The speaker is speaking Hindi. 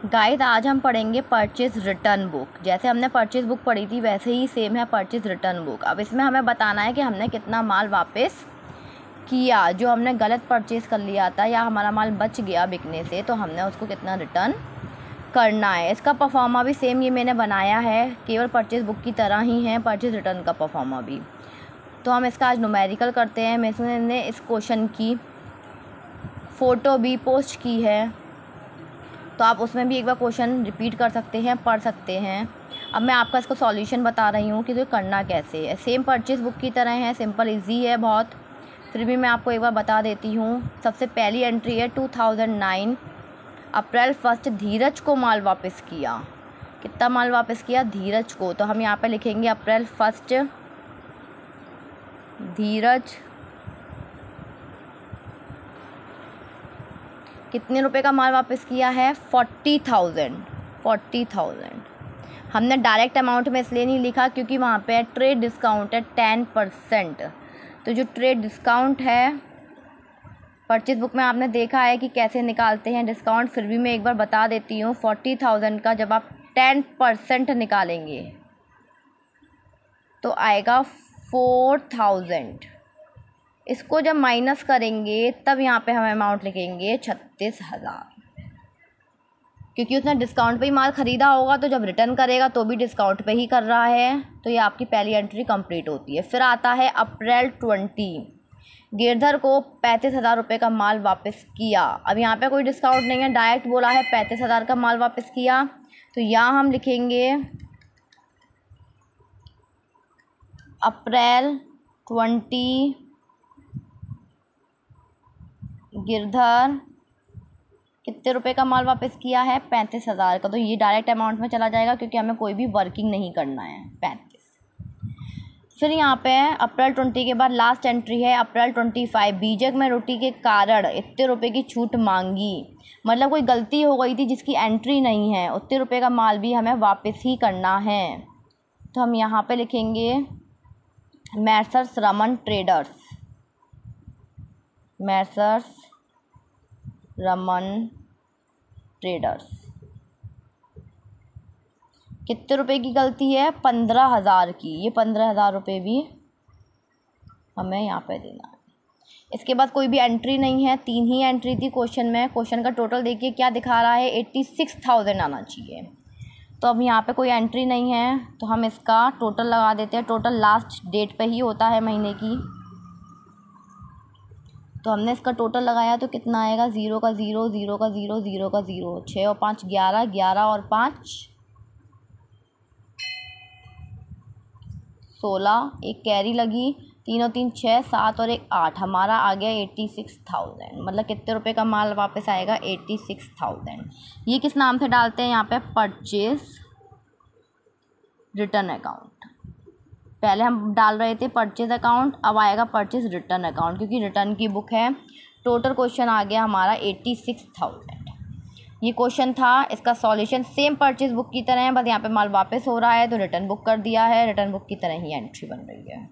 गाइस आज हम पढ़ेंगे परचेज रिटर्न बुक। जैसे हमने परचेज बुक पढ़ी थी वैसे ही सेम है परचेज रिटर्न बुक। अब इसमें हमें बताना है कि हमने कितना माल वापस किया, जो हमने गलत परचेज़ कर लिया था या हमारा माल बच गया बिकने से तो हमने उसको कितना रिटर्न करना है। इसका परफॉर्मा भी सेम ये मैंने बनाया है, केवल परचेज बुक की तरह ही है परचेज रिटर्न का परफॉर्मा भी। तो हम इसका आज न्यूमेरिकल करते हैं। मैंने इस क्वेश्चन की फ़ोटो भी पोस्ट की है, तो आप उसमें भी एक बार क्वेश्चन रिपीट कर सकते हैं, पढ़ सकते हैं। अब मैं आपका इसको सॉल्यूशन बता रही हूँ कि तो करना कैसे है। सेम परचेज बुक की तरह है, सिंपल इजी है बहुत, फिर भी मैं आपको एक बार बता देती हूँ। सबसे पहली एंट्री है 2009 अप्रैल 1 धीरज को माल वापस किया। कितना माल वापस किया? धीरज को। तो हम यहाँ पे लिखेंगे अप्रैल 1 धीरज कितने रुपए का माल वापस किया है? 40,000। हमने डायरेक्ट अमाउंट में इसलिए नहीं लिखा क्योंकि वहाँ पे ट्रेड डिस्काउंट है 10%। तो जो ट्रेड डिस्काउंट है परचेज बुक में आपने देखा है कि कैसे निकालते हैं डिस्काउंट, फिर भी मैं एक बार बता देती हूँ। 40,000 का जब आप 10% निकालेंगे तो आएगा 4,000। इसको जब माइनस करेंगे तब यहाँ पे हम अमाउंट लिखेंगे 36,000, क्योंकि उसने डिस्काउंट पे ही माल ख़रीदा होगा, तो जब रिटर्न करेगा तो भी डिस्काउंट पे ही कर रहा है। तो ये आपकी पहली एंट्री कंप्लीट होती है। फिर आता है अप्रैल 20 गिरधर को 35,000 रुपये का माल वापस किया। अब यहाँ पे कोई डिस्काउंट नहीं है, डायरेक्ट बोला है 35,000 का माल वापस किया। तो यहाँ हम लिखेंगे अप्रैल 20 गिरधर कितने रुपए का माल वापस किया है? 35,000 का। तो ये डायरेक्ट अमाउंट में चला जाएगा क्योंकि हमें कोई भी वर्किंग नहीं करना है। 35। फिर यहाँ पे अप्रैल 20 के बाद लास्ट एंट्री है अप्रैल 25 बीजक में रोटी के कारण इतने रुपए की छूट मांगी। मतलब कोई गलती हो गई थी जिसकी एंट्री नहीं है, उतने रुपए का माल भी हमें वापस ही करना है। तो हम यहाँ पे लिखेंगे Messrs Raman traders, Messrs Raman traders. कितने रुपए की गलती है? 15,000 की। ये 15,000 रुपये भी हमें यहाँ पे देना है। इसके बाद कोई भी एंट्री नहीं है, 3 ही एंट्री थी क्वेश्चन में। क्वेश्चन का टोटल देखिए क्या दिखा रहा है, 86,000 आना चाहिए। तो अब यहाँ पे कोई एंट्री नहीं है तो हम इसका टोटल लगा देते हैं। टोटल लास्ट डेट पे ही होता है महीने की। तो हमने इसका टोटल लगाया तो कितना आएगा? 0 का 0, 0 का 0, 0 का 0, 6 और 5 11, 11 और 5 16, एक कैरी लगी, 3 और 3 6, 7 और 1 8। हमारा आ गया 86,000। मतलब कितने रुपए का माल वापस आएगा? 86,000। ये किस नाम से डालते हैं यहाँ पे? Purchase return account. पहले हम डाल रहे थे परचेज अकाउंट, अब आएगा परचेज रिटर्न अकाउंट क्योंकि रिटर्न की बुक है। टोटल क्वेश्चन आ गया हमारा 86,000। ये क्वेश्चन था। इसका सॉल्यूशन सेम परचेज बुक की तरह है, बस यहाँ पे माल वापस हो रहा है तो रिटर्न बुक कर दिया है। रिटर्न बुक की तरह ही एंट्री बन रही है।